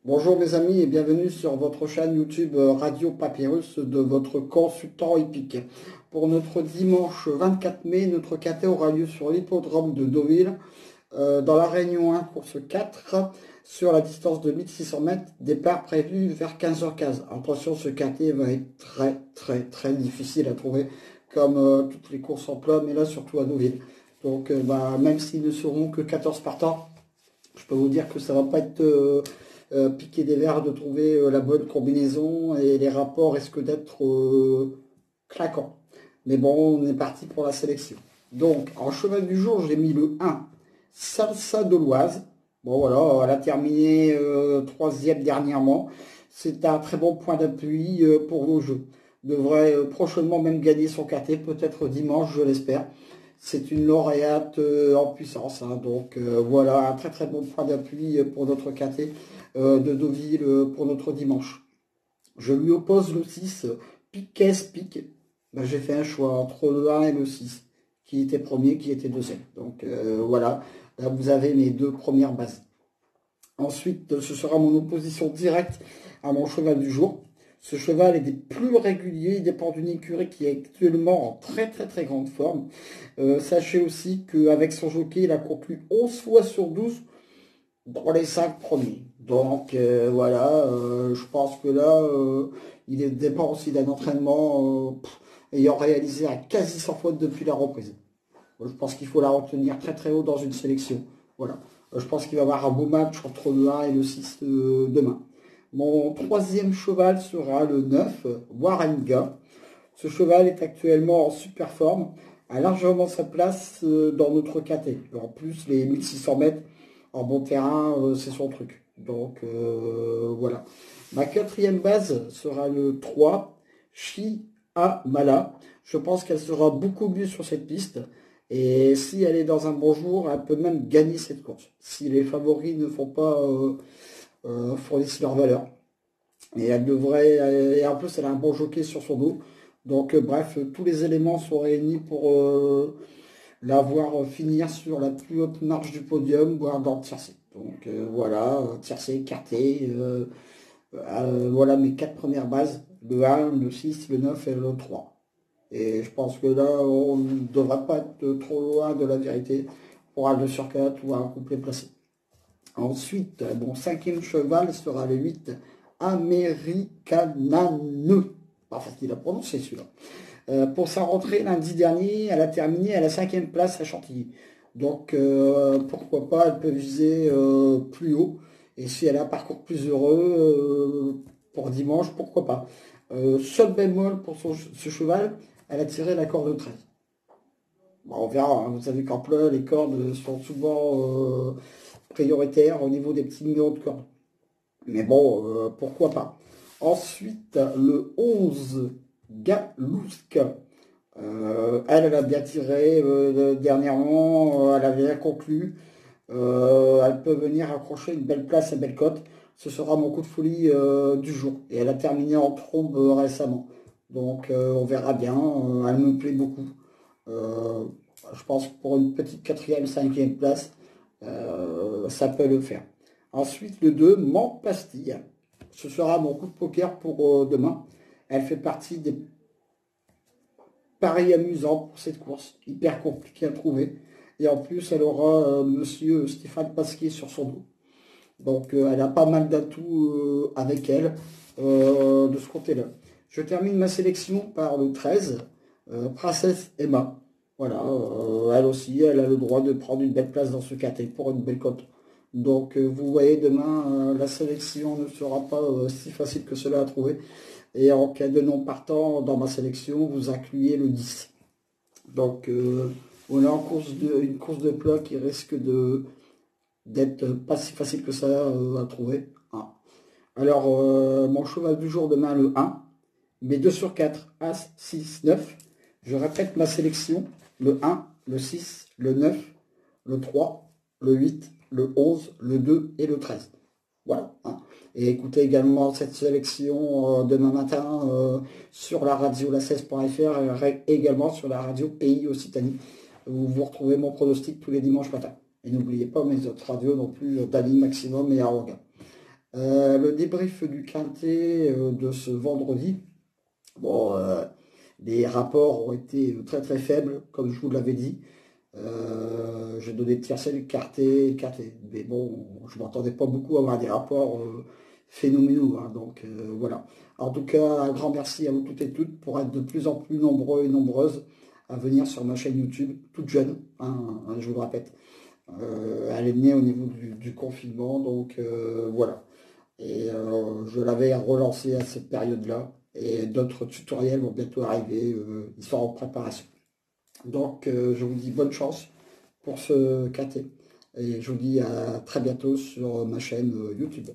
Bonjour mes amis et bienvenue sur votre chaîne YouTube Radio Papyrus de votre consultant hippique. Pour notre dimanche 24 mai, notre KT aura lieu sur l'hippodrome de Deauville, dans la Réunion 1, course 4, sur la distance de 1600 mètres, départ prévu vers 15h15. Attention, ce KT va être très difficile à trouver, comme toutes les courses en plat, mais là surtout à Deauville. Donc même s'ils ne seront que 14 partants, je peux vous dire que ça va pas être piquer des verres de trouver la bonne combinaison et les rapports risquent d'être claquants. Mais bon, on est parti pour la sélection. Donc, en cheval du jour, j'ai mis le 1, Salsa de l'Oise. Bon voilà, elle a terminé 3e dernièrement. C'est un très bon point d'appui pour vos jeux. Devrait prochainement même gagner son KT, peut-être dimanche, je l'espère. C'est une lauréate en puissance, hein, donc voilà un très bon point d'appui pour notre KT de Deauville pour notre dimanche. Je lui oppose le 6, Piquet Pique. Ben, j'ai fait un choix entre le 1 et le 6, qui était premier, qui était deuxième. Donc voilà, là vous avez mes deux premières bases. Ensuite, ce sera mon opposition directe à mon cheval du jour. Ce cheval est des plus réguliers, il dépend d'une écurie qui est actuellement en très grande forme. Sachez aussi qu'avec son jockey, il a conclu 11 fois sur 12 dans les 5 premiers. Donc voilà, je pense que là, il dépend aussi d'un entraînement ayant réalisé à quasi 100 fautes depuis la reprise. Je pense qu'il faut la retenir très haut dans une sélection. Voilà. Je pense qu'il va y avoir un beau match entre le 1 et le 6 demain. Mon troisième cheval sera le 9, Warrenga. Ce cheval est actuellement en super forme, a largement sa place dans notre KT. En plus, les 1600 mètres en bon terrain, c'est son truc. Donc voilà. Ma quatrième base sera le 3, Chiamala. Je pense qu'elle sera beaucoup mieux sur cette piste. Et si elle est dans un bon jour, elle peut même gagner cette course. Si les favoris ne font pas fournissent leur valeur. Et elle devrait, et en plus elle a un bon jockey sur son dos. Donc bref, tous les éléments sont réunis pour la voir finir sur la plus haute marche du podium, voire dans le tiercé. Donc voilà, tiercé écarté. Voilà mes 4 premières bases, le 1, le 6, le 9 et le 3. Et je pense que là, on ne devrait pas être trop loin de la vérité pour un 2 sur 4 ou un couplet placé. Ensuite, mon 5e cheval sera le 8, Americanane. Pas facile à prononcer celui-là. Pour sa rentrée lundi dernier, elle a terminé à la 5e place à Chantilly. Donc pourquoi pas, elle peut viser plus haut. Et si elle a un parcours plus heureux pour dimanche, pourquoi pas. Seul bémol pour ce cheval, elle a tiré la corde 13. Bon, on verra, hein. Vous savez qu'en plat, les cordes sont souvent prioritaires au niveau des petits numéros de cordes. Mais bon, pourquoi pas. Ensuite, le 11, Galouska. Elle a bien tiré dernièrement, elle avait bien conclu. Elle peut venir accrocher une belle place à Bellecote. Ce sera mon coup de folie du jour. Et elle a terminé en trombe récemment. Donc on verra bien. Elle me plaît beaucoup. Je pense que pour une petite 4e, 5e place, ça peut le faire. Ensuite, le 2, Montpastille. Ce sera mon coup de poker pour demain. Elle fait partie des paris amusants pour cette course. Hyper compliqué à trouver. Et en plus, elle aura monsieur Stéphane Pasquier sur son dos. Donc, elle a pas mal d'atouts avec elle de ce côté-là. Je termine ma sélection par le 13, Princesse Emma. Voilà, elle aussi, elle a le droit de prendre une belle place dans ce KT pour une belle cote. Donc vous voyez, demain, la sélection ne sera pas si facile que cela à trouver. Et en cas de non partant, dans ma sélection, vous incluez le 10. Donc on est en une course de plat qui risque d'être pas si facile que ça à trouver. Ah. Alors, mon cheval du jour demain, le 1. Mes 2 sur 4, As, 6, 9. Je répète ma sélection, le 1, le 6, le 9, le 3, le 8, le 11, le 2 et le 13. Voilà. Hein. Et écoutez également cette sélection demain matin sur la radio la16.fr et également sur la radio Pays Occitanie, où vous retrouvez mon pronostic tous les dimanches matins. Et n'oubliez pas mes autres radios non plus, Dali, Maximum et Aroga. Le débrief du quintet de ce vendredi. Bon, les rapports ont été très très faibles, comme je vous l'avais dit. J'ai donné tiercé le quartet. Mais bon, je ne m'attendais pas beaucoup à avoir des rapports phénoménaux, hein, donc voilà. En tout cas, un grand merci à vous toutes et toutes pour être de plus en plus nombreux et nombreuses à venir sur ma chaîne YouTube, toute jeune, hein, je vous le répète. Elle est née au niveau du confinement, donc voilà. Et je l'avais relancé à cette période-là. Et d'autres tutoriels vont bientôt arriver, ils sont en préparation. Donc je vous dis bonne chance pour ce KT. Et je vous dis à très bientôt sur ma chaîne YouTube.